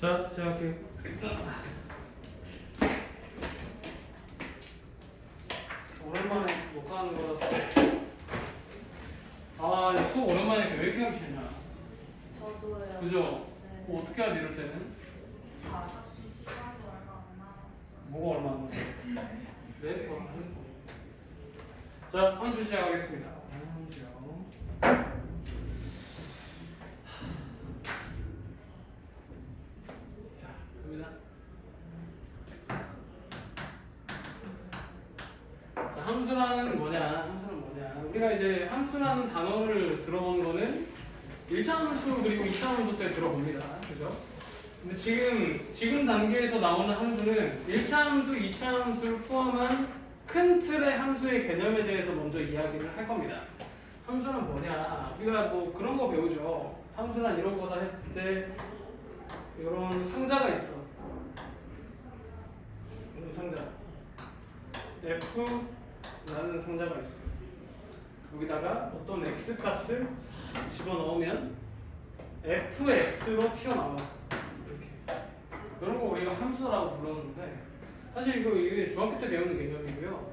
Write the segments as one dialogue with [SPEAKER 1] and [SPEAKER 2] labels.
[SPEAKER 1] 자, 시작할게요. 오랜만에 녹화하는 거라서. 아, 수업 오랜만에 왜 이렇게 하기 싫냐?
[SPEAKER 2] 저도요.
[SPEAKER 1] 그죠?
[SPEAKER 2] 네.
[SPEAKER 1] 뭐 어떻게 해야 돼, 이럴 때는?
[SPEAKER 2] 자, 사실 시간이 얼마 안 남았어요.
[SPEAKER 1] 뭐가 얼마 안 남았어? 네, 자, 함수 시작하겠습니다. 함수요. 자, 갑니다. 자, 함수라는 뭐냐? 우리가 이제 함수라는 단어를 들어본 거는 1차 함수 그리고 2차 함수 때 들어봅니다. 그죠? 근데 지금 단계에서 나오는 함수는 1차 함수, 2차 함수를 포함한 큰 틀의 함수의 개념에 대해서 먼저 이야기를 할 겁니다. 함수는 뭐냐? 우리가 뭐 그런 거 배우죠. 함수란 이런 거다 했을 때 이런 상자가 있어. 이런 상자. F라는 상자가 있어. 여기다가 어떤 x 값을 집어넣으면 fx로 튀어나와. 이렇게. 이런 거 우리가 함수라고 불렀는데 사실 이게 중학교 때 배우는 개념이고요.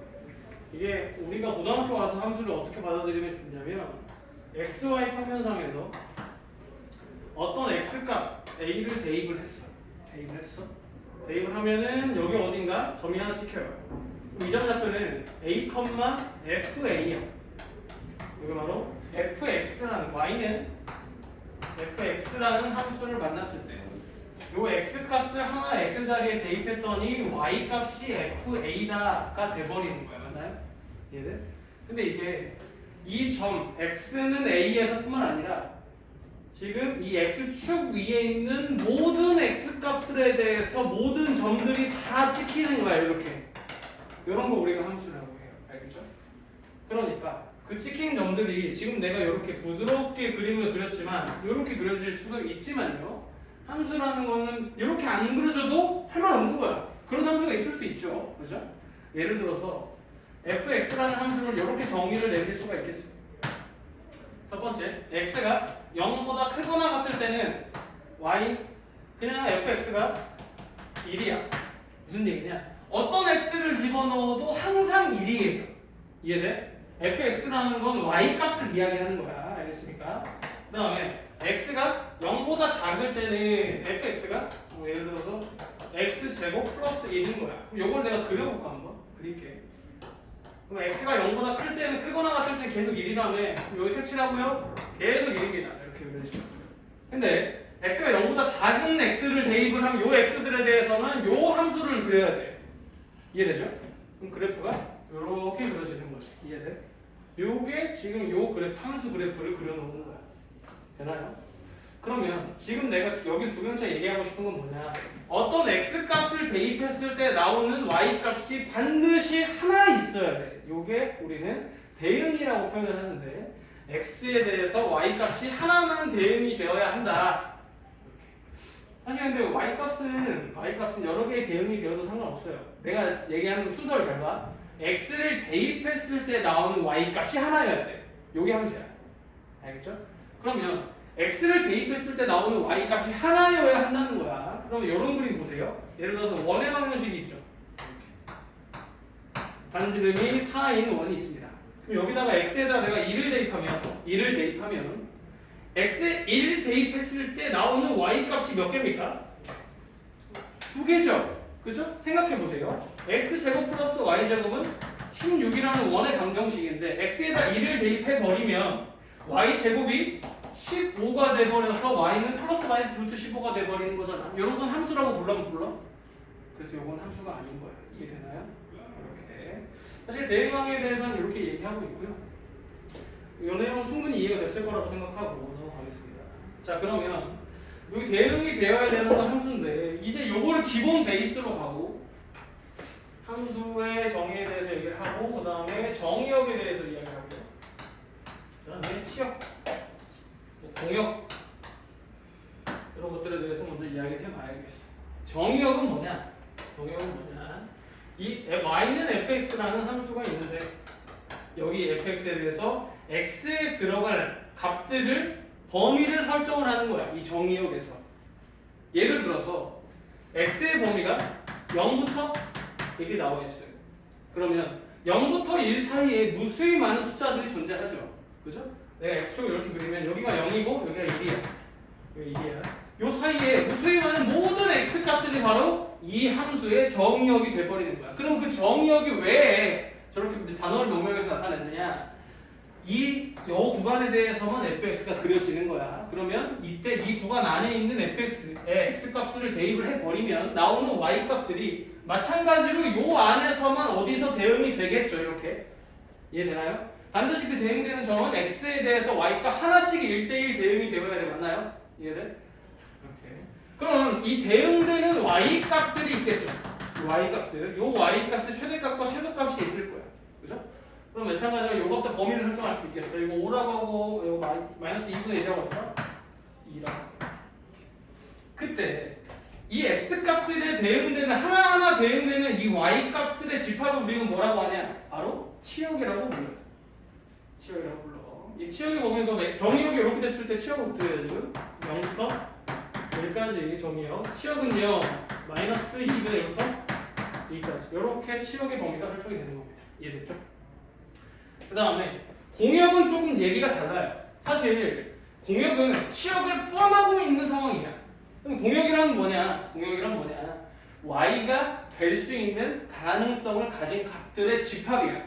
[SPEAKER 1] 이게 우리가 고등학교 와서 함수를 어떻게 받아들이면 좋냐면 xy 평면상에서 어떤 x값 a를 대입을 했어. 대입을 하면은 여기 어딘가 점이 하나 찍혀요. 이 점 좌표는 a, fa야. 이게 바로 fx라는 y는 fx라는 함수를 만났을 때 요 x 값을 하나 x 자리에 대입했더니 y 값이 fa다가 돼버리는 거야. 맞나요? 얘들? 근데 이게 이 점 x는 a에서 뿐만 아니라 지금 이 x축 위에 있는 모든 x 값들에 대해서 모든 점들이 다 찍히는 거야. 이렇게. 이런 거 우리가 함수라고 해요. 알겠죠? 그러니까 그 찍힌 점들이 지금 내가 이렇게 부드럽게 그림을 그렸지만 이렇게 그려질 수도 있지만요. 함수라는 거는 이렇게 안 그려져도 할 말 없는 거야. 그런 함수가 있을 수 있죠. 그죠? 예를 들어서 fx라는 함수를 이렇게 정의를 내릴 수가 있겠습니다. 첫 번째, x가 0보다 크거나 같을 때는 y 그냥 fx가 1이야. 무슨 얘기냐? 어떤 x를 집어넣어도 항상 1이에요. 이해돼? fx라는 건 y 값을 이야기하는 거야. 알겠습니까? 그 다음에 x가 0보다 작을 때는 fx가 예를 들어서 x제곱 플러스 1인 거야. 그럼 이걸 내가 그려볼까 한번? 그릴게. 그럼 x가 0보다 클 때는 크거나 같을 때는 계속 1이라며 여기 색칠하고요. 계속 1입니다. 이렇게 그려주시면. 근데 x가 0보다 작은 x를 대입을 하면 요 x들에 대해서는 요 함수를 그려야 돼. 이해되죠? 그럼 그래프가 이렇게 그려지는 거지. 이해돼? 요게 지금 요 함수 그래프를 그려놓는 거야. 되나요? 그러면 지금 내가 여기서 두 번째 얘기하고 싶은 건 뭐냐? 어떤 x 값을 대입했을 때 나오는 y 값이 반드시 하나 있어야 돼. 요게 우리는 대응이라고 표현을 하는데 x에 대해서 y 값이 하나만 대응이 되어야 한다. 사실 근데 y 값은 여러 개의 대응이 되어도 상관없어요. 내가 얘기하는 순서를 잘 봐. x를 대입했을 때 나오는 y 값이 하나여야 돼. 요게 함수야. 알겠죠? 그러면 x를 대입했을 때 나오는 y 값이 하나여야 한다는 거야. 그러면 이런 그림 보세요. 예를 들어서 원의 방정식이 있죠. 반지름이 4인 원이 있습니다. 그럼 여기다가 x에다 내가 1을 대입하면 x에 1 대입했을 때 나오는 y 값이 몇 개입니까? 두 개죠. 그죠? 생각해 보세요. x제곱 플러스 y제곱은 16이라는 원의 방정식인데 x에다 1을 대입해 버리면 y제곱이 15가 돼버려서 y는 플러스 마이너스 루트 15가 돼버리는 거잖아. 이런 건 함수라고 불러? 그래서 이건 함수가 아닌 거예요. 이해되나요? 이렇게. 사실 대응항에 대해서는 이렇게 얘기하고 있고요. 이 내용은 충분히 이해가 됐을 거라고 생각하고 넘어가겠습니다. 자, 그러면 여기 대응이 되어야 되는 건 함수인데 이제 요거를 기본 베이스로 가고 함수의 정의에 대해서 얘기를 하고 그 다음에 정의역에 대해서 이야기를 하고요. 그 다음에 치역, 공역 이런 것들에 대해서 먼저 이야기를 해봐야겠어. 정의역은 뭐냐? 이 y는 fx라는 함수가 있는데 여기 fx에 대해서 x에 들어갈 값들을 범위를 설정을 하는 거야. 이 정의역에서. 예를 들어서 x의 범위가 0부터 1이 나와 있어요. 그러면 0부터 1 사이에 무수히 많은 숫자들이 존재하죠. 그죠? 내가 x축을 이렇게 그리면 여기가 0이고 여기가 1이야. 여기가 1이야. 요 사이에 무수히 많은 모든 x 값들이 바로 이 함수의 정의역이 돼버리는 거야. 그럼 그 정의역이 왜 저렇게 단어를 명명해서 나타냈느냐? 요 구간에 대해서만 fx가 그려지는 거야. 그러면 이때 이 구간 안에 있는 fx의 x값을 대입을 해버리면 나오는 y값들이 마찬가지로 요 안에서만 어디서 대응이 되겠죠. 이렇게. 이해되나요? 반드시 그 대응되는 점은 x에 대해서 y값 하나씩 1대1 대응이 되어야 돼. 맞나요? 이해돼? 이렇게. 그럼 이 대응되는 y값들이 있겠죠. y값들. 요 y값의 최대값과 최소값이 있을 거야. 그죠? 그럼 마찬가지로 요것도 범위를 설정할 수 있겠어. 이거 5라고 하고 이거 마이너스 2분의 1이라고 할까? 2라고. 그때 이 x값들에 대응되는 하나하나 대응되는 이 y값들의 집합을 우리는 뭐라고 하냐? 바로 치역이라고 불러요. 치역이라고 불러. 이 치역이 보면 그 정의역이 이렇게 됐을 때 치역은 어떻게 해요 지금? 0부터 1까지 정의역. 치역은요 마이너스 2분의 1부터 2까지. 이렇게 치역의 범위가 설정이 되는 겁니다. 이해됐죠? 그 다음에 공역은 조금 얘기가 달라요. 사실 공역은 치역을 포함하고 있는 상황이야. 그럼 공역이란 뭐냐? 공역이란 뭐냐? y가 될 수 있는 가능성을 가진 값들의 집합이야.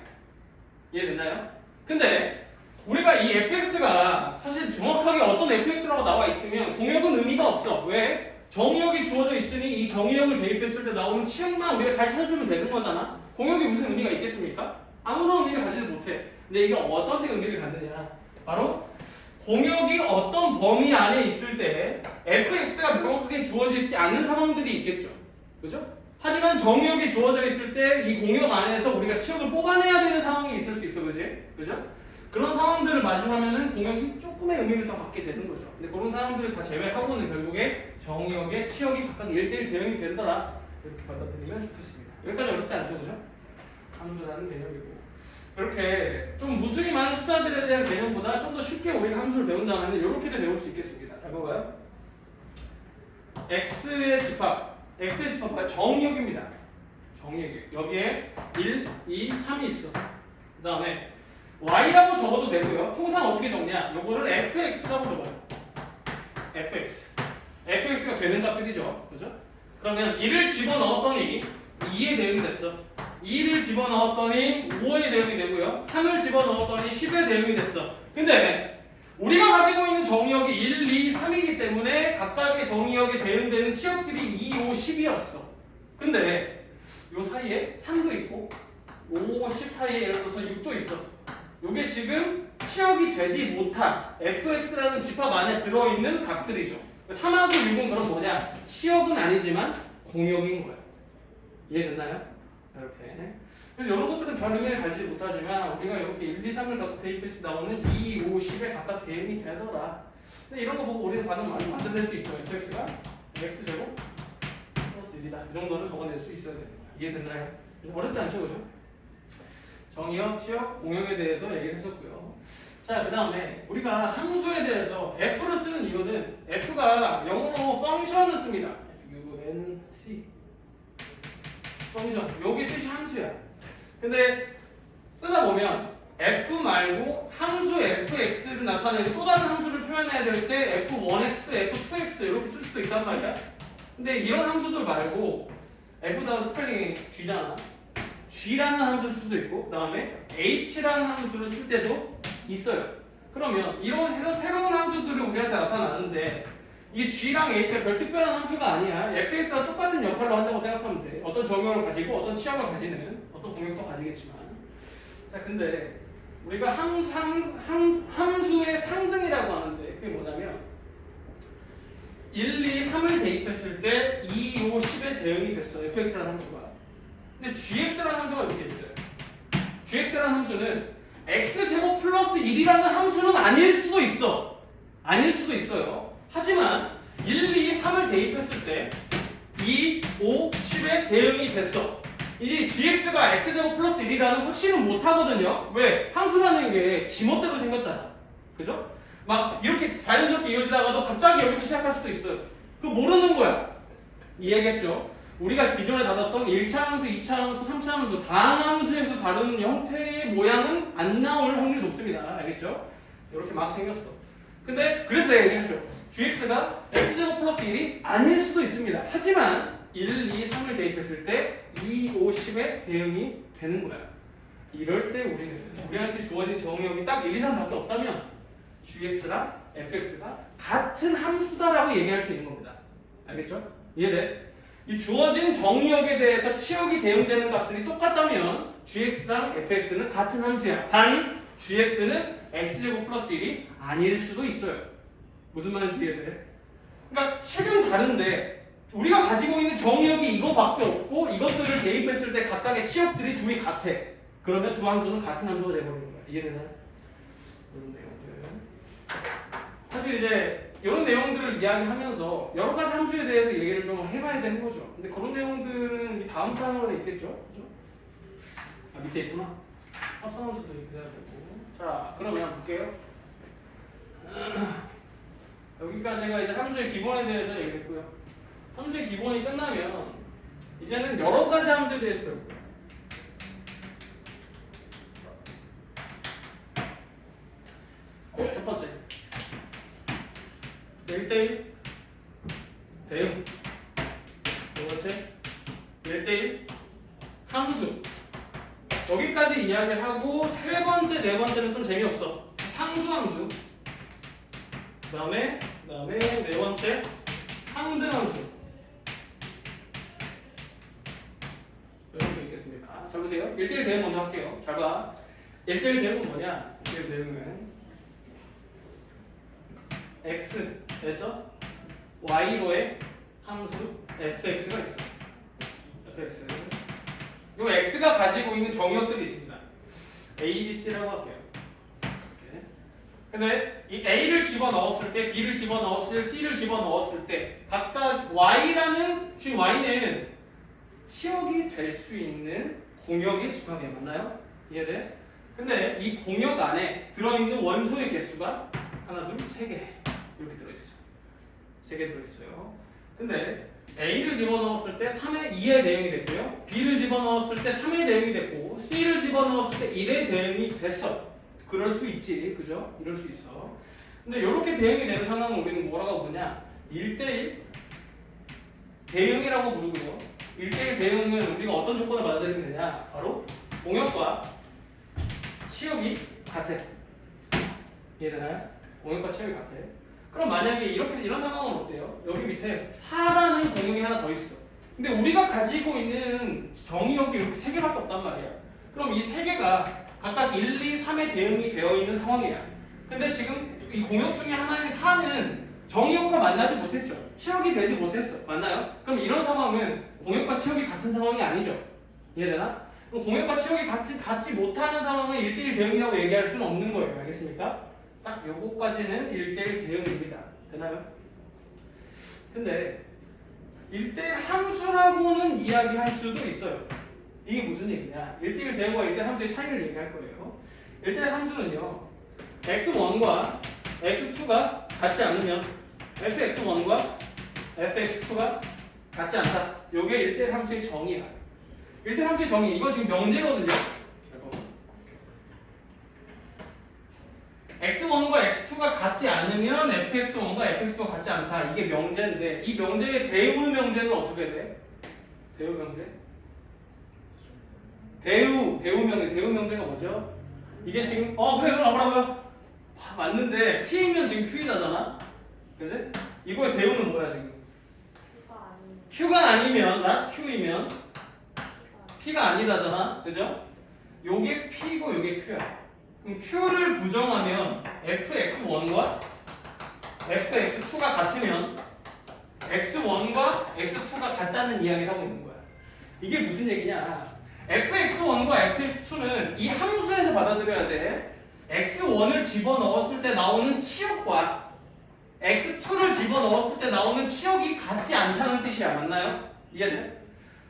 [SPEAKER 1] 이해됐나요? 근데 우리가 이 fx가 사실 정확하게 어떤 fx라고 나와 있으면 공역은 의미가 없어. 왜? 정의역이 주어져 있으니 이 정의역을 대입했을 때 나오는 치역만 우리가 잘 찾아주면 되는 거잖아. 공역이 무슨 의미가 있겠습니까? 아무런 의미를 가지지 못해. 근데 이게 어떤 데 의미를 갖느냐? 바로 공역이 어떤 범위 안에 있을 때 fx가 명확하게 주어져 있지 않은 상황들이 있겠죠. 그죠? 하지만 정의역이 주어져 있을 때 이 공역 안에서 우리가 치역을 뽑아내야 되는 상황이 있을 수 있어. 그지? 그죠? 그런 상황들을 마주하면은 공역이 조금의 의미를 더 갖게 되는 거죠. 근데 그런 상황들을 다 제외하고는 결국에 정의역에 치역이 각각 1대1 대응이 된다라 이렇게 받아들이면 좋겠습니다. 여기까지 어렵지 않죠? 그죠? 함수라는 개념이고. 이렇게 좀 무수히 많은 숫자들에 대한 개념보다 좀 더 쉽게 우리가 함수를 배운다면 이렇게도 배울 수 있겠습니다. 잘 봐봐요. x의 집합, 정의역입니다. 정의역. 여기에 1, 2, 3이 있어. 그 다음에 y라고 적어도 되고요. 통상 어떻게 적냐? 요거를 fx라고 적어요. fx가 되는 값들이죠. 그죠? 그러면 1을 집어넣었더니 2에 대응이 됐어. 2를 집어넣었더니 5에 대응이 되고요. 3을 집어넣었더니 10에 대응이 됐어. 근데 우리가 가지고 있는 정의역이 1, 2, 3이기 때문에 각각의 정의역에 대응되는 치역들이 2, 5, 10이었어. 근데 요 사이에 3도 있고 5, 10 사이에 예를 들어서 6도 있어. 요게 지금 치역이 되지 못한 fx라는 집합 안에 들어있는 값들이죠. 3하고 6은 그럼 뭐냐? 치역은 아니지만 공역인 거야. 이해됐나요? 이렇게. 그래서 이런 것들은 별 의미를 가지지 못하지만 우리가 이렇게 1, 2, 3을 대입해서 나오는 2, 5, 10에 각각 대응이 되더라. 근데 이런 거 보고 우리는 반응 많이 만들어낼 수 있죠. fx가 x제곱 플러스 1이다. 이 정도는 적어낼 수 있어야 됩니다. 이해됐나요? 어렵지 않죠, 그죠? 정의역, 치역, 공역에 대해서 얘기를 했었고요. 자, 그 다음에 우리가 함수에 대해서 f를 쓰는 이유는 f가 영어로 펑션을 씁니다. func 펑션. 요게 뜻이 함수야. 근데 쓰다 보면 f 말고 함수 fx를 나타내고 또 다른 함수를 표현해야 될 때 f1x, f2x 이렇게 쓸 수도 있단 말이야. 근데 이런 함수들 말고 f 다음 스펠링이 g잖아. g라는 함수를 쓸 수도 있고 그 다음에 h라는 함수를 쓸 때도 있어요. 그러면 이런 해서 새로운 함수들이 우리한테 나타나는데 이 g랑 h가 별 특별한 함수가 아니야. fx와 똑같은 역할을 한다고 생각하면 돼. 어떤 정의역을 가지고 어떤 치역을 가지는 어떤 공역도 가지겠지만. 자, 근데 우리가 함수의 상등이라고 하는데 그게 뭐냐면 1, 2, 3을 대입했을 때 2, 5, 10에 대응이 됐어. fx라는 함수가. 근데 gx라는 함수가 이렇게 있어요. gx라는 함수는 x제곱 플러스 1이라는 함수는 아닐 수도 있어. 아닐 수도 있어요. 하지만 1, 2, 3을 대입했을 때 2, 5, 10에 대응이 됐어. 이제 gx가 x제곱 플러스 1이라는 확신은 못하거든요. 왜? 함수라는 게 지멋대로 생겼잖아. 그죠? 막 이렇게 자연스럽게 이어지다가도 갑자기 여기서 시작할 수도 있어요. 그거 모르는 거야. 이해겠죠? 우리가 기존에 다뤘던 1차 함수, 2차 함수, 3차 함수, 다항함수에서 다루는 형태의 모양은 안 나올 확률이 높습니다. 알겠죠? 이렇게 막 생겼어. 근데 그래서 내가 얘기하죠. gx가 x제곱 플러스 1이 아닐 수도 있습니다. 하지만 1, 2, 3을 대입했을 때 2, 5, 10에 대응이 되는 거야. 이럴 때 우리한테 주어진 정의역이 딱 1, 2, 3밖에 없다면 gx랑 fx가 같은 함수다라고 얘기할 수 있는 겁니다. 알겠죠? 이해돼? 이 주어진 정의역에 대해서 치역이 대응되는 값들이 똑같다면 gx랑 fx는 같은 함수야. 단 gx는 x제곱 플러스 1이 아닐 수도 있어요. 무슨 말인지 이해돼? 그러니까 식은 다른데 우리가 가지고 있는 정의역이 이거밖에 없고 이것들을 대입했을 때 각각의 치역들이 둘이 같아. 그러면 두 함수는 같은 함수가 돼버리는 거야. 이해되나요? 이런 내용들. 사실 이제 이런 내용들을 이야기하면서 여러 가지 함수에 대해서 얘기를 좀 해봐야 되는 거죠. 근데 그런 내용들은 이 다음 단원에 있겠죠, 그죠? 아 밑에 있구나. 합성 함수도 얘기해야 되고. 자, 그러면 볼게요. 여기까지가 이제 함수의 기본에 대해서 얘기했고요. 함수의 기본이 끝나면 이제는 여러 가지 함수에 대해서 배울 거예요. 첫 번째, 1대1 대응. 두 번째, 1대1 함수. 여기까지 이야기를 하고 세 번째, 네 번째는 좀 재미없어. 상수함수. 그다음에 네 번째 상등함수. 이렇게 있겠습니다. 잘 보세요. 1대1 대응 먼저 할게요. 잘 봐. 1대1 대응은 뭐냐? 1대1 대응은 x에서 y로의 함수 fx가 있어. fx. 이 x가 가지고 있는 정의역들이 있습니다. a, b, c라고 할게요. 이렇게. 근데 이 a를 집어넣었을 때, b를 집어넣었을 때, c를 집어넣었을 때 각각 y라는 지금 y는 치역이 될 수 있는 공역의 집합이야. 맞나요? 이해돼? 근데 이 공역 안에 들어있는 원소의 개수가 하나, 둘, 세 개 이렇게 들어있어. 3개 들어있어요. 근데 A를 집어넣었을 때 3의 2의 대응이 됐고요. B를 집어넣었을 때 3의 대응이 됐고 C를 집어넣었을 때 1의 대응이 됐어. 그럴 수 있지. 그죠? 이럴 수 있어. 근데 이렇게 대응이 되는 상황은 우리는 뭐라고 부르냐? 1대1 대응이라고 부르고요. 1대1 대응은 우리가 어떤 조건을 받아들이면 되냐? 바로 공역과 치역이 같아. 이해되나요? 공역과 치역이 같아. 그럼 만약에 이런 상황은 어때요? 여기 밑에 4라는 공역이 하나 더 있어. 근데 우리가 가지고 있는 정의역이 이렇게 3개밖에 없단 말이야. 그럼 이 3개가 각각 1, 2, 3의 대응이 되어 있는 상황이야. 근데 지금 이 공역 중에 하나인 4는 정의역과 만나지 못했죠. 치역이 되지 못했어. 맞나요? 그럼 이런 상황은 공역과 치역이 같은 상황이 아니죠. 이해되나? 그럼 공역과 치역이 같지 못하는 상황은 1대1 대응이라고 얘기할 수는 없는 거예요. 알겠습니까? 딱 요거까지는 1대1 대응입니다. 되나요? 근데 1대1 함수라고는 이야기할 수도 있어요. 이게 무슨 얘기냐? 1대1 대응과 1대1 함수의 차이를 얘기할 거예요. 1대1 함수는요. x1과 x2가 같지 않으면 fx1과 fx2가 같지 않다. 요게 1대1 함수의 정의야. 1대1 함수의 정의, 이거 지금 명제거든요. x1과 x2가 같지 않으면 fx1과 fx2가 같지 않다. 이게 명제인데 이 명제의 대우 명제는 어떻게 돼? 대우 명제? 대우 명제가 뭐죠? 이게 지금 그래 뭐라고요? 맞는데 P이면 지금 Q이다잖아. 그지? 이거의 대우는 뭐야 지금? Q가 아니면 Q이면 P가 아니다잖아. 그죠? 요게 P고 요게 Q야. 그럼 Q를 부정하면 fx1과 fx2가 같으면 x1과 x2가 같다는 이야기를 하고 있는 거야. 이게 무슨 얘기냐? fx1과 fx2는 이 함수에서 받아들여야 돼. x1을 집어넣었을 때 나오는 치역과 x2를 집어넣었을 때 나오는 치역이 같지 않다는 뜻이야. 맞나요? 이해돼?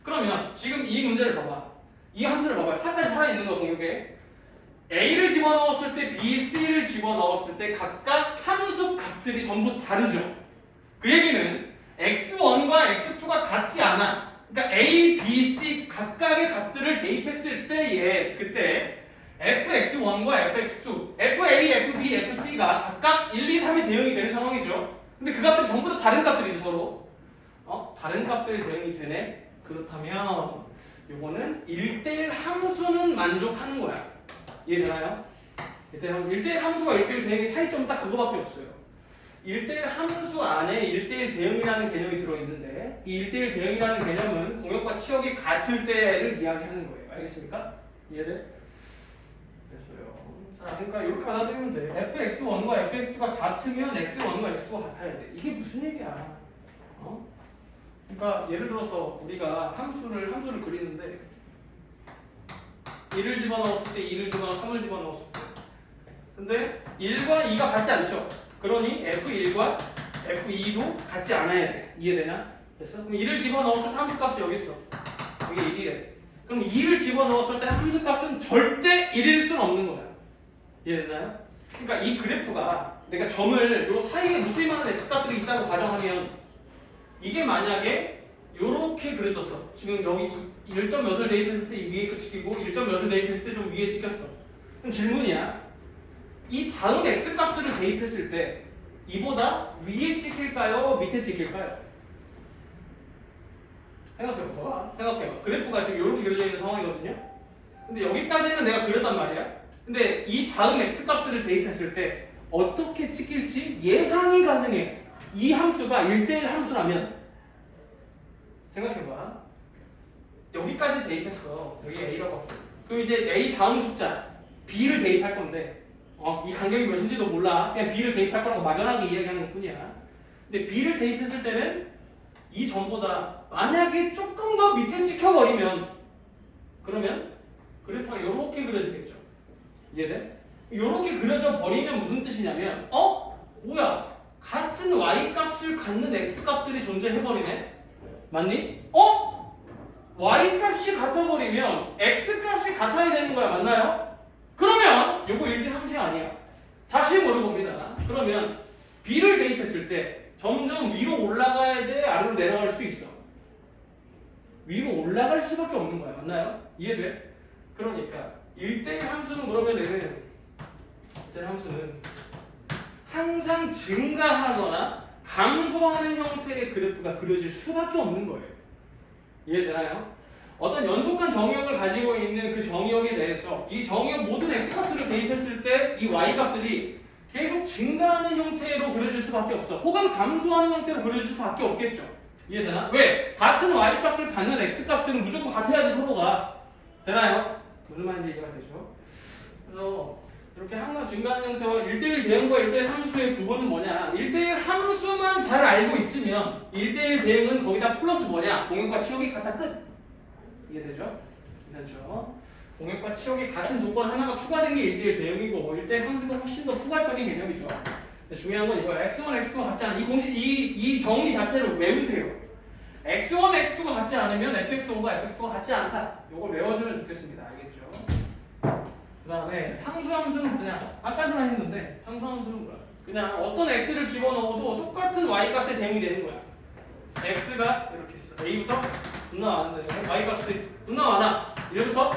[SPEAKER 1] 그러면 지금 이 문제를 봐봐. 이 함수를 봐봐. 4까지 살아있는 거 공역에 A를 집어넣었을 때 B, C를 집어넣었을 때 각각 함수 값들이 전부 다르죠. 그 얘기는 x1과 x2가 같지 않아. 그러니까 a, b, c 각각의 값들을 대입했을 때에 그때 fx1과 fx2, fa, fb, fc가 각각 1, 2, 3이 대응이 되는 상황이죠. 근데 그 값들이 전부 다 다른 값들이죠 서로. 다른 값들이 대응이 되네. 그렇다면 요거는 1대1 함수는 만족하는 거야. 이해되나요? 1대1 함수와 1대1 대응의 차이점은 딱 그거밖에 없어요. 1대1 함수 안에 1대1 대응이라는 개념이 들어있는데 이 1대1 대응이라는 개념은 공역과 치역이 같을 때를 이야기하는 거예요. 알겠습니까? 이해돼? 됐어요. 자, 그러니까 이렇게 받아들이면 돼. fx1과 fx2가 같으면 x1과 x2가 같아야 돼. 이게 무슨 얘기야? 그러니까 예를 들어서 우리가 함수를 그리는데 1을 집어넣었을 때 2를 집어넣어 3을 집어넣었을 때 근데 1과 2가 같지 않죠? 그러니 f1과 f2도 같지 않아야 돼. 이해되나? 됐어? 그럼 2를 집어넣었을 때 함수값이 여기 있어. 이게 1이래. 그럼 2를 집어넣었을 때 함수값은 절대 1일 수는 없는 거야. 이해됐나요? 그러니까 이 그래프가 내가 점을 요 사이에 무수히 많은 x값들이 있다고 가정하면 이게 만약에 요렇게 그려졌어. 지금 여기 1점 몇을 대입했을 때 이 위에 거 찍히고 1점 몇을 대입했을 때 좀 위에 찍혔어. 그럼 질문이야. 이 다음 x값들을 대입했을 때 이보다 위에 찍힐까요? 밑에 찍힐까요? 생각해봐. 그래프가 지금 이렇게 그려져 있는 상황이거든요. 근데 여기까지는 내가 그렸단 말이야. 근데 이 다음 x값들을 대입했을 때 어떻게 찍힐지 예상이 가능해. 이 함수가 1대1 함수라면 생각해봐. 여기까지 대입했어. 여기 a라고 할게. 그럼 이제 a 다음 숫자 b를 대입할 건데 이 간격이 몇인지도 몰라. 그냥 b를 대입할 거라고 막연하게 이야기하는 것 뿐이야. 근데 b를 대입했을 때는 이 점보다 만약에 조금 더 밑에 찍혀버리면 그러면 그래프가 이렇게 그려지겠죠. 이해돼? 이렇게 그려져 버리면 무슨 뜻이냐면 뭐야? 같은 y값을 갖는 x값들이 존재해버리네? 맞니? y값이 같아버리면 x값이 같아야 되는 거야. 맞나요? 그러면 요거 1대1 함수가 아니야. 다시 물어봅니다. 그러면 b를 대입했을 때 점점 위로 올라가야 돼? 아래로 내려갈 수 있어? 위로 올라갈 수밖에 없는 거야. 맞나요? 이해돼? 그러니까 1대1 함수는 그러면은 1대1 함수는 항상 증가하거나 감소하는 형태의 그래프가 그려질 수밖에 없는 거예요. 이해되나요? 어떤 연속한 정의역을 가지고 있는 그 정의역에 대해서 이 정의역 모든 x값들을 대입했을 때 이 y값들이 계속 증가하는 형태로 그려질 수밖에 없어. 혹은 감소하는 형태로 그려질 수밖에 없겠죠. 이해되나? 왜? 같은 y값을 갖는 x값들은 무조건 같아야지 서로가. 되나요? 무슨 말인지 이해가 되죠? 그래서 이렇게 항상 증가하는 형태와 1대1 대응과 1대1 함수의 구분은 뭐냐? 1대1 함수만 잘 알고 있으면 1대1 대응은 거기다 플러스 뭐냐? 공역과 치역이 같다 끝! 이해되죠? 괜찮죠? 공역과 치역이 같은 조건 하나가 추가된 게 1대1 대응이고 1대1 함수가 훨씬 더 포괄적인 개념이죠. 근데 중요한 건 이거야. x1, x2가 같지 않은 이 공식, 이 정의 자체를 외우세요. x1, x2가 같지 않으면 fx1과 fx2가 같지 않다. 이걸 외워주면 좋겠습니다. 알겠죠? 그 다음에 상수함수는 그냥 아까 전에 했는데 상수함수는 뭐야? 그냥 어떤 x를 집어넣어도 똑같은 y값에 대응이 되는 거야. x가 이렇게 있어. a부터 존나 많은데 y값이 존나 많아. 1부터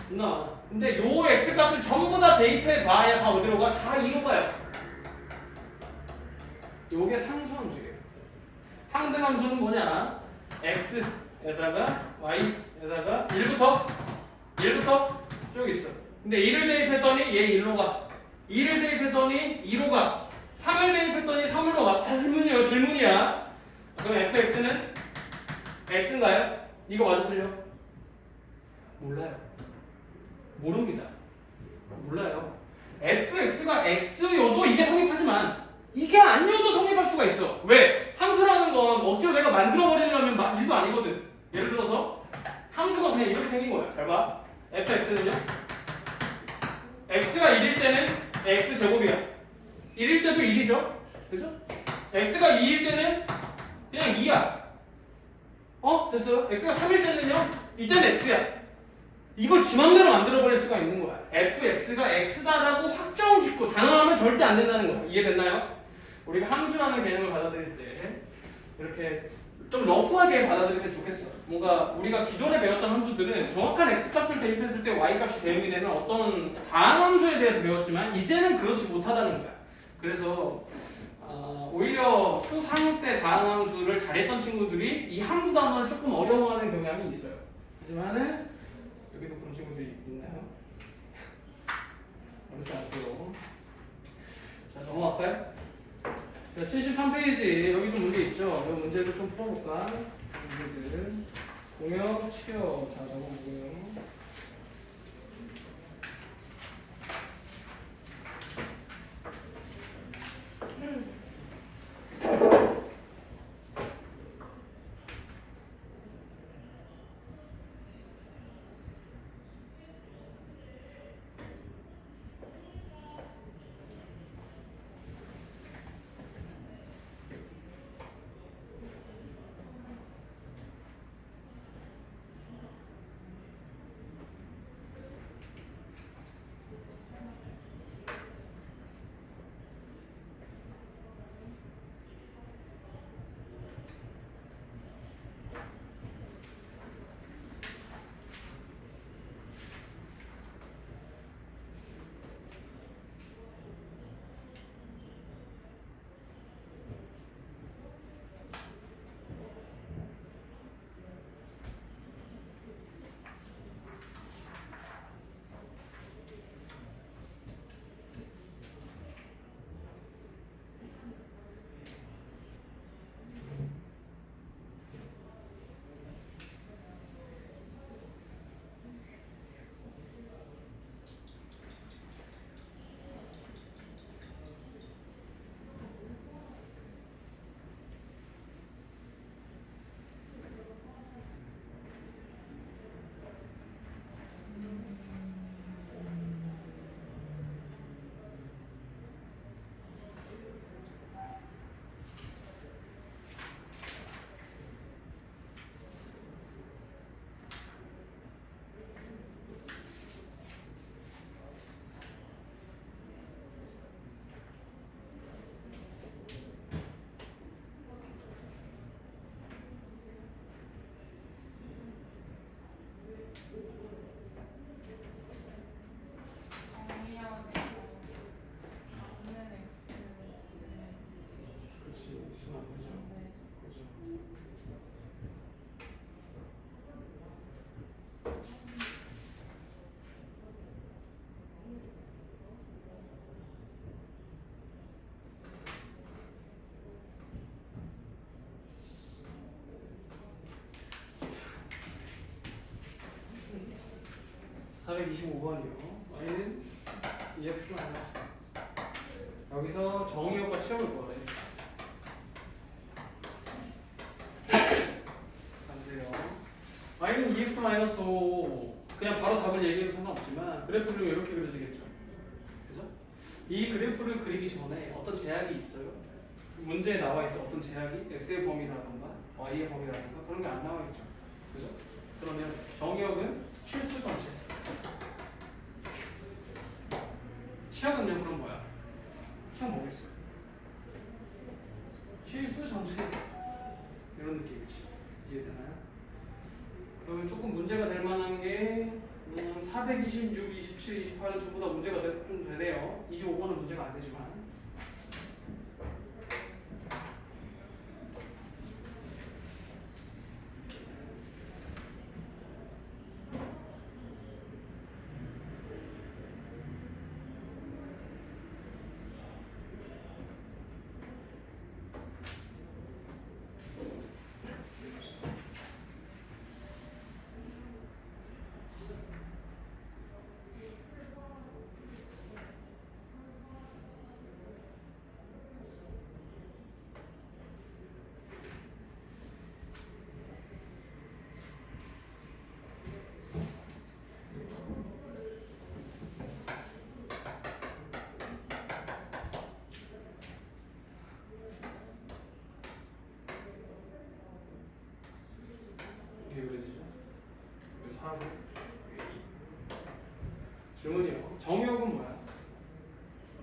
[SPEAKER 1] 존나 많아. 근데 요 x값을 전부 다 대입해 봐야 다 어디로 가? 다 2로 가요. 요게 상수함수예요. 항등함수는 뭐냐? x에다가 y에다가 1부터 쭉 있어. 근데 1을 대입했더니 얘 1로 가. 2를 대입했더니 2로 가. 3을 대입했더니 3으로 가. 자, 질문이야. 그럼 fx는 x인가요? 이거 맞아 틀려? 몰라요. 모릅니다. 몰라요. fx가 x여도 이게 성립하지만 이게 아니어도 성립할 수가 있어. 왜? 함수라는 건 억지로 내가 만들어버리려면 일도 아니거든. 예를 들어서 함수가 그냥 이렇게 생긴 거야. 잘 봐. fx는요? x가 1일 때는 x제곱이야. 1일 때도 1이죠? 그죠? x가 2일 때는 그냥 2야. 됐어요? x가 3일 때는요? 이때는 x야. 이걸 지 맘대로 만들어버릴 수가 있는 거야. fx가 x다라고 확정 짓고 단언하면 절대 안 된다는 거야. 이해됐나요? 우리가 함수라는 개념을 받아들일 때 이렇게 좀 러프하게 받아들이면 좋겠어. 뭔가 우리가 기존에 배웠던 함수들은 정확한 x값을 대입했을 때 y값이 대응이 되는 어떤 다항 함수에 대해서 배웠지만 이제는 그렇지 못하다는 거야. 그래서 오히려 수상 때 다항 함수를 잘했던 친구들이 이 함수 단어를 조금 어려워하는 경향이 있어요. 하지만은 여기도 그런 친구들이 있나요? 어렵지 않고요. 자, 넘어갈까요? 자, 73페이지 여기 좀 문제 있죠? 이 문제를 좀 풀어볼까? 문제들 공역 치료 자 적어보고요. 그렇지, 있으면 안 되죠. 그죠. (425번이요) y는 EX만 알았어. 여기서 정의호가 시험을 보래. 안 돼요. y는 EX-5 그냥 바로 답을 얘기해도 상관없지만 그래프를 이렇게 그려지겠죠. 그죠? 이 그래프를 그리기 전에 어떤 제약이 있어요. 문제에 나와 있어. 어떤 제약이 x의 범위라던가 y의 범위라던가 그런 게 안 나와 있죠. 그죠? 그러면 정의역은 실수 전체. 시약은요 그럼 뭐야? 시약 뭐겠어요? 실수 전체 이런 느낌이지. 이해되나요? 그러면 조금 문제가 될 만한 게 426, 27, 28은 전부 다 문제가 좀 되네요. 25번은 문제가 안 되지만. 이게 그려지죠? 그래서 4고 질문이요. 정의역은 뭐야?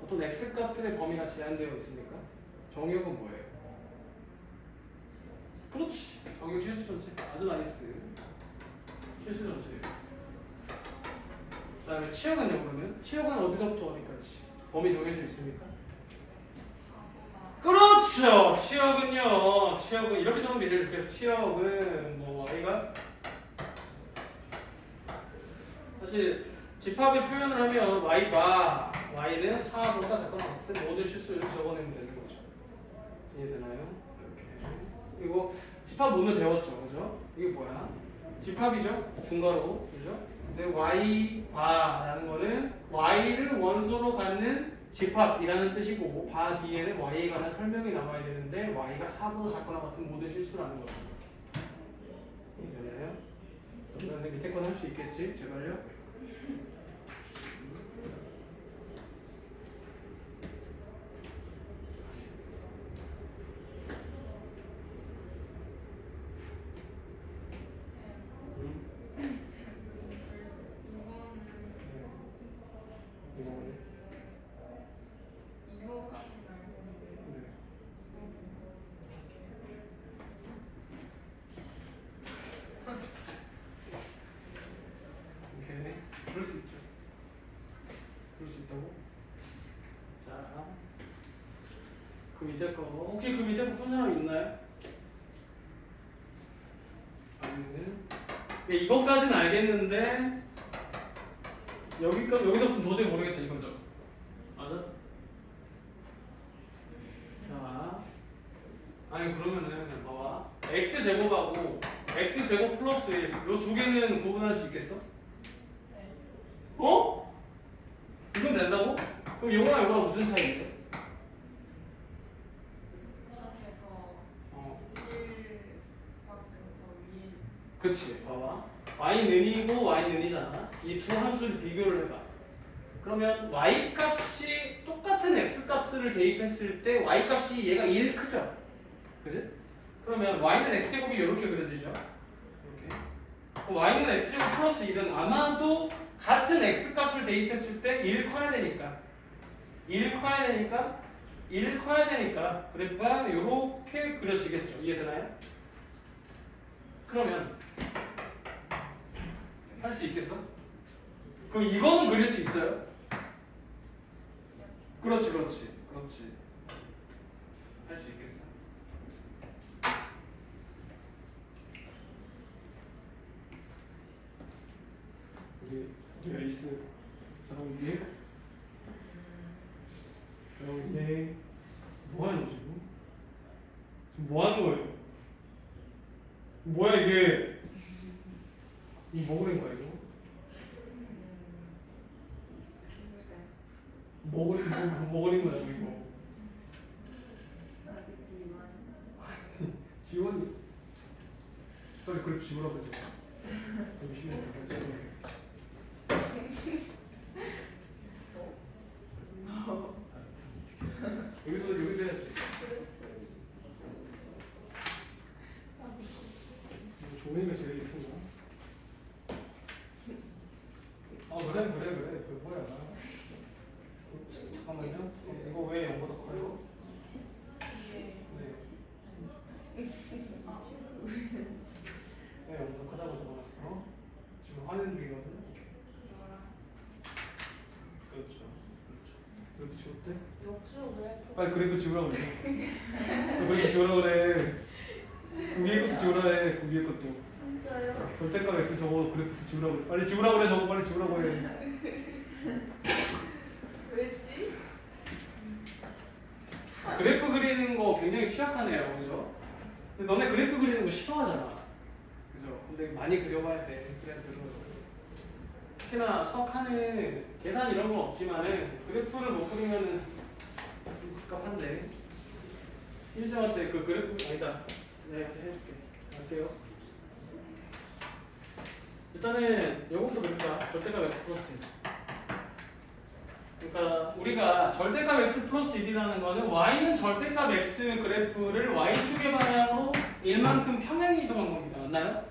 [SPEAKER 1] 어떤 x값들의 범위가 제한되어 있으니까 정의역은 뭐예요? 그렇지. 정규 실수 전체. 아주 나이스. 실수 전체. 그다음에 치역은요 그러면? 치역은 어디서부터 어디까지? 범위 정해져 있습니까? 그렇죠. 치역은 이렇게 적으면 예를 들어서 치역은 뭐 y가 사실 집합의 표현을 하면 y가 y는 4보다 작거나 같은 모든 실수 이렇게 적어내면 되는 거죠. 이해되나요? 이렇게. 그리고 집합 오늘 배웠죠, 그죠? 이게 뭐야? 집합이죠, 중괄호, 그죠? 근데 y바라는 거는 y를 원소로 갖는 집합이라는 뜻이고 바 뒤에는 y에 관한 설명이 나와야 되는데 y가 4보다 작거나 같은 모든 실수라는 거죠. 이해되나요? 그런데 밑에 건 할 수 있겠지? 제발요. 그럴 수 있죠. 그럴 수 있다고? 자, 그 밑에 거 혹시 그 밑에 거 푼 사람 있나요? 아니면 이것까지는 알겠는데 여기서부터 도저히 모르겠다 이거죠. 맞아? 자, 아니 그러면은 봐봐. x 제곱하고 x 제곱 플러스 1 요 두 개는 구분할 수 있겠어? 어? 이건 된다고? 그럼 요거랑 요거랑 무슨 차이인데? 그치, 봐봐. y는이고 y는이잖아. 이 두 함수를 비교를 해봐. 그러면 y 값이 똑같은 x 값을 대입했을 때 y 값이 얘가 1 크죠? 그지? 그러면 y는 x제곱이 이렇게 그려지죠? 이렇게. y는 x제곱 플러스 1은 아마도 같은 x 값을 대입했을 때 1 커야 되니까 1 커야 되니까 그래프가 이렇게 그려지겠죠. 이해되나요? 그러면 할 수 있겠어? 그럼 이거는 그릴 수 있어요? 그렇지. 할 수 있겠어? 우리 에이스 잘하는데? 잘하는데 뭐 하는 거지? 지금 뭐 하는 거예요? 뭐야 이게? 이 뭐 그린 거야 이거? 뭐 그린 거야 이거? 지원이 빨리 그래프 지우라고 해줘. 여기 쉬는 여기도 해야지. 조민이가 제일 예쁜가? 그래. 그 뭐야? 잠깐만요. 이거 왜 0보다 커요? 왜 0보다 크다고 적어놨어? 지금 화낸 중이거든. 그렇죠. 그래프 지웠대? 빨리 그래프 지우라고 그래. 저 그래프 지우라고 그래. 그 위에 것도 지우라 해. 그 위에 것도. 진짜요? 절대값 x 저거 그래프 지우라고 그래. 빨리 지우라고 그래. 저거 빨리 지우라고 해.
[SPEAKER 2] 왜지?
[SPEAKER 1] 그래프 그리는 거 굉장히 취약하네요, 그죠? 근데 너네 그래프 그리는 거 싫어하잖아, 그죠? 근데 많이 그려봐야 돼, 그래프를. 특히나 석하는 계산 이런 건 없지만은 그래프를 못 그리면은 좀 갑갑한데. 일생할 때 그 그래프 아니다. 내가 해줄게. 갈게요. 일단은 요것도 그릴까? 절대값 x 플러스 1. 그러니까 우리가 절대값 x 플러스 1이라는 거는 y는 절대값 x 그래프를 y축의 방향으로 1만큼 평행 이동한 겁니다. 맞나요?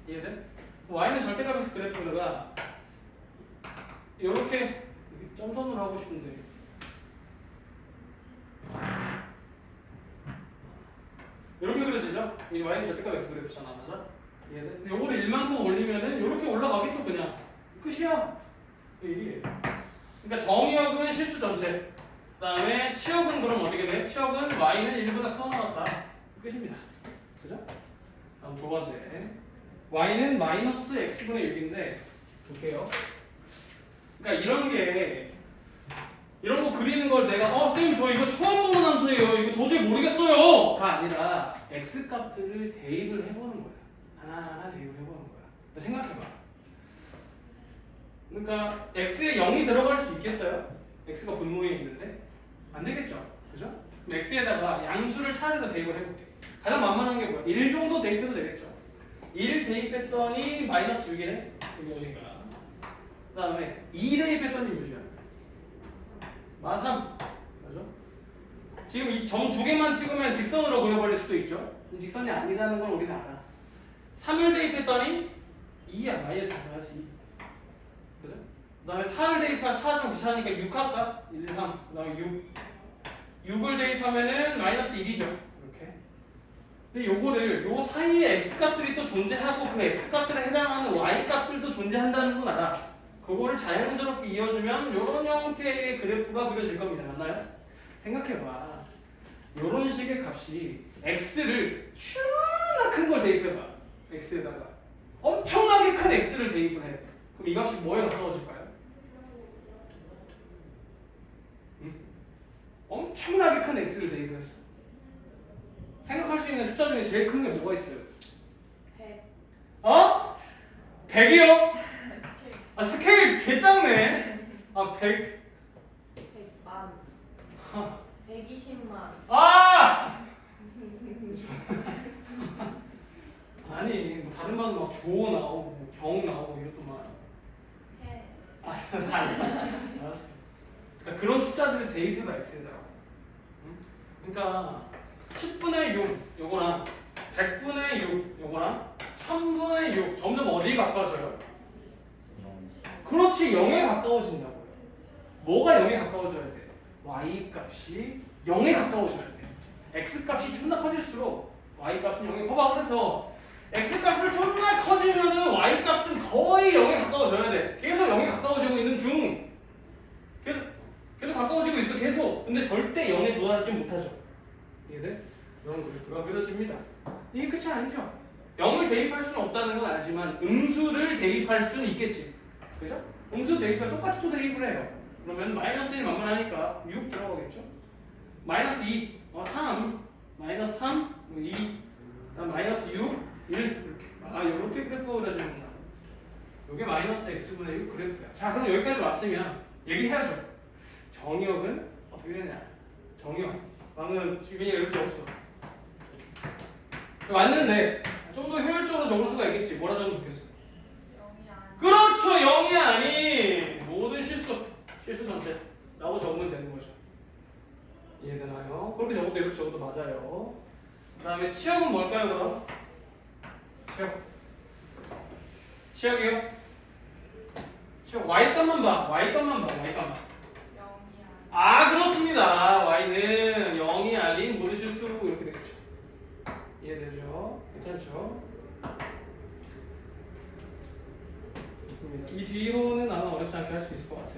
[SPEAKER 1] 이해돼? y는 절대값 x 그래프가 이렇게 점선으로 하고 싶은데 이렇게 그려지죠? 이 y는 절대값 x 그래프잖아, 맞아? 이해돼? 근데 요거를 1만큼 올리면은 이렇게 올라가겠죠, 그냥. 끝이야. 그 일이에요. 그러니까 정의역은 실수 전체. 그다음에 치역은 그럼 어떻게 돼? 치역은 y는 1보다 커 나왔다. 끝입니다. 그죠? 다음 두 번째. y는 마이너스 x분의 6인데 볼게요. 그러니까 이런 거 그리는 걸 내가 쌤 저 이거 처음 보는 함수예요. 이거 도저히 모르겠어요가 아니라 x 값들을 대입을 해보는 거야. 하나하나 대입을 해보는 거야. 생각해봐. 그러니까 x에 0이 들어갈 수 있겠어요? x가 분모에 있는데 안 되겠죠, 그죠? 그럼 x에다가 양수를 차례로 대입을 해볼게. 가장 만만한 게 뭐야? 1 정도 대입해도 되겠죠. 1 대입했더니 마이너스 6이네. 여기 어딘가. 그 다음에 2 대입했더니 몇이야? -3. 맞죠? 지금 이 점 두 개만 찍으면 직선으로 그려버릴 수도 있죠. 직선이 아니라는 걸 우리는 알아. 3을 대입했더니 2야. 마이너스 2. 그죠? 그 다음에 4를 대입하면 4 좀 귀찮으니까 6 할까? 1, 3. 그 다음에 6. 6을 대입하면은 마이너스 1이죠. 이렇게. 근데 요 사이에 x값들이 또 존재하고 그 x값들에 해당하는 y값들도 존재한다는 건 알아. 그거를 자연스럽게 이어주면 이런 형태의 그래프가 그려질 겁니다. 맞나요? 생각해봐. 이런 식의 값이 x를 존나 큰 걸 대입해봐. x에다가 엄청나게 큰 x를 대입을 해. 그럼 이 값이 뭐에 가까워질까요? 엄청나게 큰 x를 대입했어. 생각할 수 있는 숫자 중에 제일 큰 게 뭐가 있어요?
[SPEAKER 2] 100.
[SPEAKER 1] 어? 100이요? 아 스케일 개짱네. 아 100.
[SPEAKER 3] 100만. 120만.
[SPEAKER 1] 아! 아니 뭐 다른 반은 막 조 나오고 뭐 경 나오고 이렇더만.
[SPEAKER 2] 해.
[SPEAKER 1] 아 알았어. 그러니까 그런 숫자들을 대입해봐 x에다가. 응? 그러니까 10분의 6 요거랑 100분의 6 요거랑 1000분의 6 점점 어디에 가까워져요? 그렇지 0에 가까워진다고요. 뭐가 0에 가까워져야 돼? y 값이 0에 가까워져야 돼. x 값이 존나 커질수록 y 값은 0에 봐봐. 그래서 x 값을 존나 커지면은 y 값은 거의 0에 가까워져야 돼. 계속 0에 가까워지고 있는 중. 계속 가까워지고 있어 계속. 근데 절대 0에 도달하지 못하죠. 이해돼? 이런 그래프가 그려집니다. 이게 끝이 아니죠. 0을 대입할 수는 없다는 건 알지만 음수를 대입할 수는 있겠지. 그죠? 음수 대입하면 똑같이 또 대입을 해요. 그러면 마이너스 1 만만하니까 6 들어가겠죠? 마이너스 2, 3, 마이너스 3, 2, 마이너스 6, 1 이렇게. 아, 이렇게 그래프가 그려지는구나. 이게 마이너스 x분의 6 그래프야. 자, 그럼 여기까지 왔으면 얘기해야죠. 정의역은 어떻게 되냐? 정의역. 방금 주민이가 이렇게 적었어. 왔는데 좀 더 효율적으로 적을 수가 있겠지. 뭐라 적으면 좋겠어?
[SPEAKER 2] 0이 아니.
[SPEAKER 1] 그렇죠. 0이 아닌 모든 실수 전체 라고 적으면 되는 거죠. 이해되나요? 그렇게 적어도 이렇게 적어도 맞아요. 그 다음에 치역은 뭘까요 그럼? 치역이요? 치역 y값만 봐. y값만.
[SPEAKER 2] 0이 아니.
[SPEAKER 1] 아 그렇습니다. y는 0이 아닌 모든 실수 이렇게 되겠죠. 이해되죠? 괜찮죠? 좋습니다. 이 뒤로는 아마 어렵지 않게 할 수 있을 것 같아.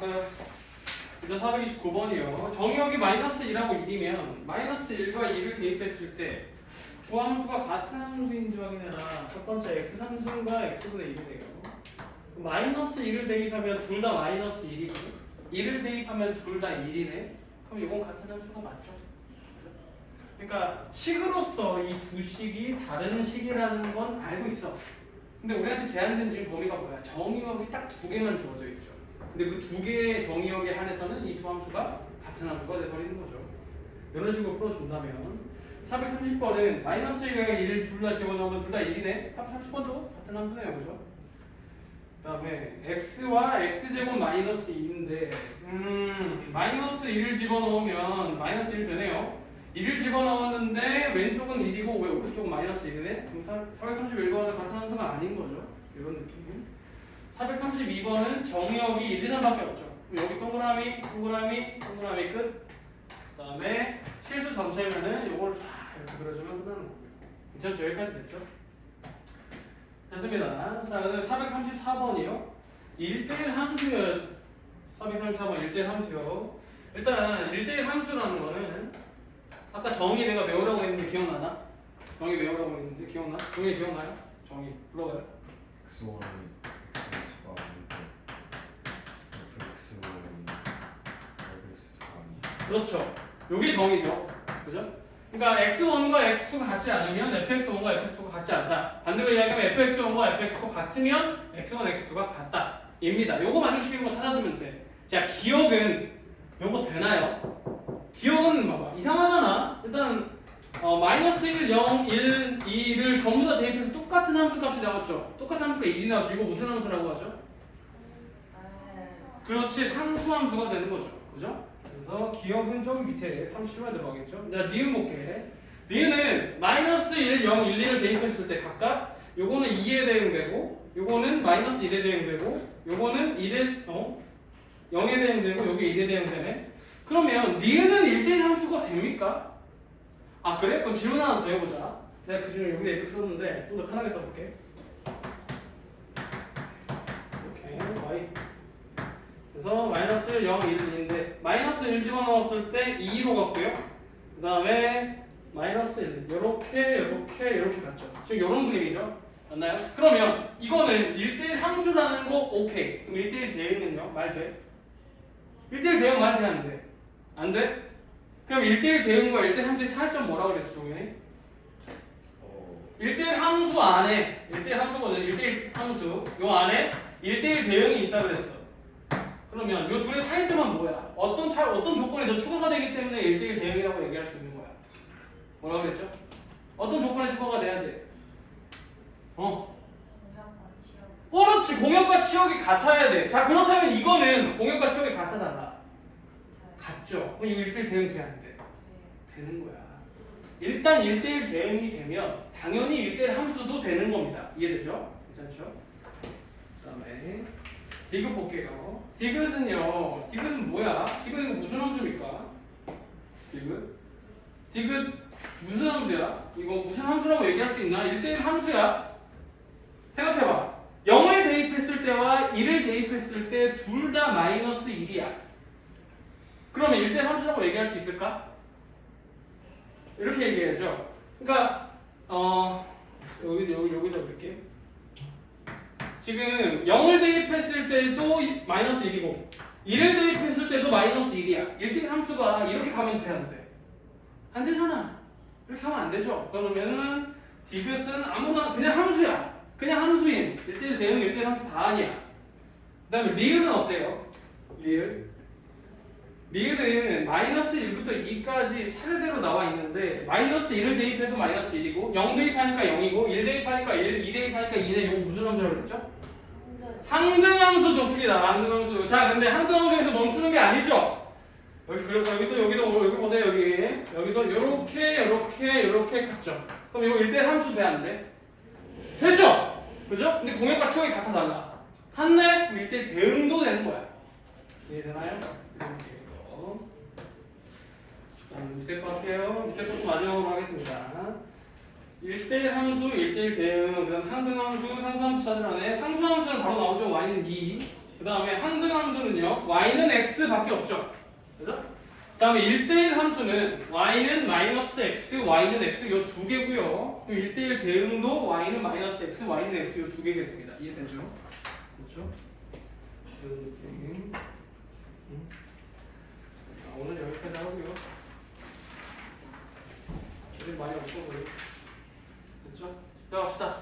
[SPEAKER 1] 볼까요? 일단 429번이요. 정의역이 마이너스 1하고 1이면 마이너스 1과 2를 대입했을 때 두 함수가 같은 함수인지 확인해라. 첫 번째 x3승과 x분의 1이 돼요. 마이너스 1을 대입하면 둘 다 마이너스 1이고 1을 대입하면 둘 다 1이네. 그럼 이건 같은 함수가 맞죠? 그러니까 식으로서 이 두 식이 다른 식이라는 건 알고 있어. 근데 우리한테 제한된 지금 범위가 뭐야? 정의역이 딱 두 개만 주어져 있죠. 근데 그 두 개의 정의역에 한해서는 이 두 함수가 같은 함수가 돼버리는 거죠. 이런 식으로 풀어준다면 430번은 마이너스 1과 1을 둘 다 집어넣으면 둘 다 1이네. 430번도 같은 함수네요. 그죠? 그 다음에 x와 x제곱 마이너스 2인데 마이너스 1을 집어넣으면 마이너스 1 되네요. 1을 집어넣었는데 왼쪽은 1이고 왜 오른쪽은 마이너스 1이네? 그럼 431번은 같은 함수가 아닌 거죠. 이런 느낌. 432번은 정의역이 1, 2, 3밖에 없죠. 그럼 여기 동그라미, 동그라미, 동그라미 끝. 그 다음에 실수 전체면은 요걸 쫙 이렇게 그려주면 끝나는 겁니다. 괜찮죠? 여기까지 됐죠? 됐습니다. 자, 그다음에 434번이요. 1대1 함수요. 434번 1대1 함수요. 일단 1대1 함수라는 거는 아까 정의 내가 외우라고 했는데 기억나나? 정의 외우라고 했는데 기억나? 정의 기억나요? 정의 불러봐요.
[SPEAKER 4] x1은 x2가 아니고 fx는 fx2가 아니고
[SPEAKER 1] 그렇죠. 요게 정의죠. 그죠? 그러니까 x1과 x2가 같지 않으면 fx1과 fx2가 같지 않다. 반대로 이야기하면 fx1과 fx2가 같으면 x1, x2가 같다. 입니다. 요거 만족시키는 거 찾아주면 돼. 자, 기억은 요거 되나요? 기억은 봐봐. 이상하잖아. 일단 마이너스 1, 0, 1, 2를 전부 다 대입해서 똑같은 함수 값이 나왔죠. 똑같은 함수가 1이 나왔죠. 이거 무슨 함수라고 하죠? 그렇지. 상수함수가 되는 거죠. 그죠? 그래서 기억은 저기 밑에 37번에 들어가겠죠. 내가 니은 볼게. 니은은 마이너스 1, 0, 1, 2를 대입했을 때 각각 요거는 2에 대응되고 요거는 마이너스 1에 대응되고 요거는 1에 0에 대응되고 요게 1에 대응되네. 그러면 니은은 1대1 함수가 됩니까? 아 그래? 그럼 질문 하나 더 해보자. 내가 그 질문 여기다 이렇게 썼는데 좀 더 편하게 써볼게. 이렇게 y 그래서 마이너스 1, 0, 1, 2인데 마이너스 1 집어넣었을 때 2로 갔고요. 그 다음에 마이너스 1 요렇게 갔죠. 지금 요런 그림이죠. 맞나요? 그러면 이거는 1대1 함수라는 거 오케이. 그럼 1대1 대응은요? 말 돼? 1대1 대응 말 돼? 안 돼? 안 돼? 그럼 1대1 대응과 1대1 함수의 차이점 뭐라고 그랬어, 종현이? 1대1 함수 안에 1대1 함수거든. 1대1 함수 요 안에 1대1 대응이 있다고 그랬어. 그러면 요 둘의 차이점은 뭐야? 어떤 조건이 더 추가가 되기 때문에 1대1 대응이라고 얘기할 수 있는 거야. 뭐라고 그랬죠? 어떤 조건에 추가가 돼야 돼? 그렇지. 공역과 치역이 같아야 돼. 자, 그렇다면 이거는 공역과 치역이 같아달라. 같죠? 그럼 이거 1대1 대응 돼? 안 돼? 되는 거야. 일단 1대1 대응이 되면 당연히 1대1 함수도 되는 겁니다. 이해되죠? 괜찮죠? 그 다음에 디귿 볼게요. 디귿은 뭐야? 디귿은 무슨 함수입니까? 디귿 무슨 함수야? 이거 무슨 함수라고 얘기할 수 있나? 1대1 함수야. 생각해봐. 0을 대입했을 때와 1을 대입했을 때 둘 다 마이너스 1이야. 그러면 1대1 함수라고 얘기할 수 있을까? 이렇게 얘기해야죠. 그러니까 여기다 볼게. 지금 0을 대입했을 때도 마이너스 1이고 1을 대입했을 때도 마이너스 1이야. 1대1 함수가 이렇게 가면 돼? 안 돼? 안 되잖아. 이렇게 하면 안 되죠. 그러면은 디귿은 아무나 그냥 함수야. 그냥 함수인 1대1 대응 1대1 함수 다 아니야. 그 다음에 리을은 어때요? 리을은 마이너스 1부터 2까지 차례대로 나와 있는데 마이너스 1을 대입해도 마이너스 1이고 0 대입하니까 0이고 1 대입하니까 1, 2 대입하니까 2네. 이거 무슨 함수라고 그랬죠? 항등함수 좋습니다. 항등함수. 자, 근데 항등함수에서 멈추는 게 아니죠. 여기 보세요. 여기서 요렇게 갔죠. 그럼 이거 1대1 함수 돼? 안 돼? 되죠? 그죠? 근데 공역과 치역이 같아 달라. 같네? 그럼 1대1 대응도 되는 거야. 이해되나요? 밑에 거 할게요. 밑에 것도 마지막으로 하겠습니다. 1대1 함수, 1대1 대응, 그 다음 상등함수, 상수함수 찾으라네. 상수함수는 바로 나오죠. y는 2. 그 다음에 항등 함수는요, y는 x밖에 없죠. 그죠? 그 다음에 1대1 함수는 y는 마이너스 x, y는 x 요 두 개고요. 그럼 1대1 대응도 y는 마이너스 x, y는 x 요 두 개겠습니다. 이해되죠? 그렇죠? 이런 느낌. 자, 오늘 여기까지 하고요. 줄이 많이 없어서요. 됐죠? 들어갑시다.